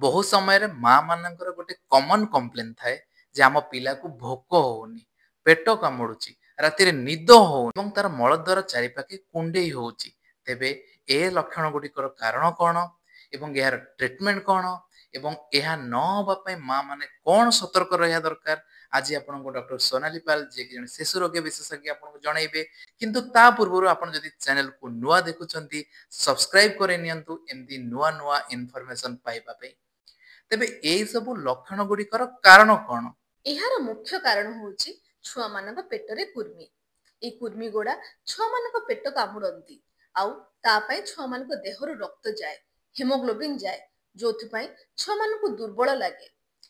बहुत समय माँ मानकर गोटे कॉमन कंप्लेन थाए जे आम पिला को भोक होउनी पेट कामुड़ुची राति निद हो तार मलद्वार चारिपाखे कुंडई होउची तेबे ए लक्षण गुड़िकर कारण कौन एवं यार ट्रीटमेंट कौन एवं यह न होबा पई माँ माने कौन सतर्क रहा दरकार आज आपको डॉक्टर सोनाली पाल जे कि जने शिशु रोग विशेषज्ञ आपको जनइबे किंतु ता पूर्व आपण जदि चैनल को नुआ देखुचंती सब्सक्राइब करे नियंतु एमदी नुआ नुआ इन्फॉर्मेशन पाइबा पई तेबे एई सब लक्षण गुड़िकर कारण कौन एहार मुख्य कारण होउची छुआ मानक पेटरे कुर्मी ए कुर्मी गोड़ा छुआ मानक पेट कामुड़ंती आउ ता पई छुआ मानक देहरु रक्त जाए हेमोग्लोबिन जाए जोथि पई छुआ मानक दुर्बल लागे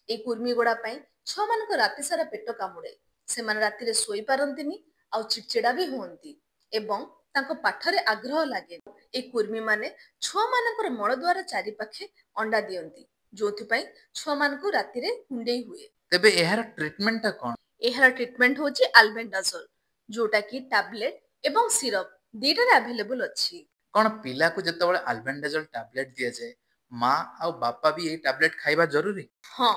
ए कुर्मी गोड़ा पई छुआ मानक राति सारा पेट कामुड़े से मान राति रे सोई पारंतिनी आउ चिड़चिड़ा भी होंती एवं तांको पाठरे आग्रह लागे ए कुर्मी माने छुआ मानकर मळ द्वारा चारि पाखे अंडा दियंती जोथि पई छुआ मानक राति रे कुंडेई हुए तेबे एहार ट्रीटमेंट ता कौन एहार ट्रीटमेंट होची अल्बेंडाजोल जोटा की टैबलेट एवं सिरप दीटारे अवेलेबल अछि कौन पिला को जेतेबेले अल्बेंडाजोल टैबलेट दिया जाए माँ आ बापा भी ए टैबलेट खाइबा जरूरी हाँ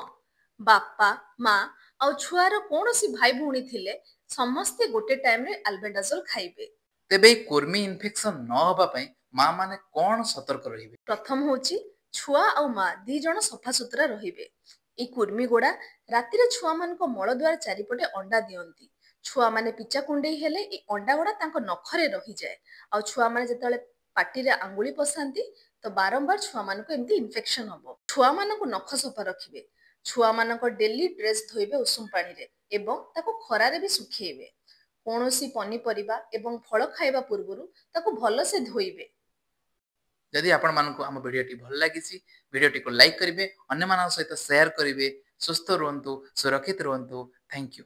बापा माँ आउ छुआर कौनसी भाई भौणी थिले समस्ते गोटे टाइम रे अल्बेंडाजोल खाइबे तेबे ए कुर्मी इन्फेक्शन न होबा पई माँ माने कौन सतर्क रहिबे प्रथम होची छुआ आउ माँ दी जण सफा सुतरा रहिबे ए कुर्मी गोड़ा राति रे छुआ मानको मळ द्वार चारिपटे अंडा दियंती छुआ माने पिचा कुंडेई हेले ए अंडा गोड़ा तांको नखरे रही जाए आउ छुआ माने जेतेबेले पाटी रे आंगुली पसांती तो बारंबार छुआ मानको एमती इन्फेक्शन हबो छुआ मानको नख सफा रखिबे छुआ मानको डेली ड्रेस धोइबे उषुम पानी रे एवं ताको खरा रे भी सुखेइबे कौनसी पनीपरिबा एवं फल खाइबा पूर्वरु ताको भल से धोइबे जदि आपण मानकु हम वीडियोटी भल लागिछि वीडियोटी को लाइक करिवे अन्य मानक सहित शेयर करिवे सुस्थ रहंतु सुरक्षित रहंतु थैंक यू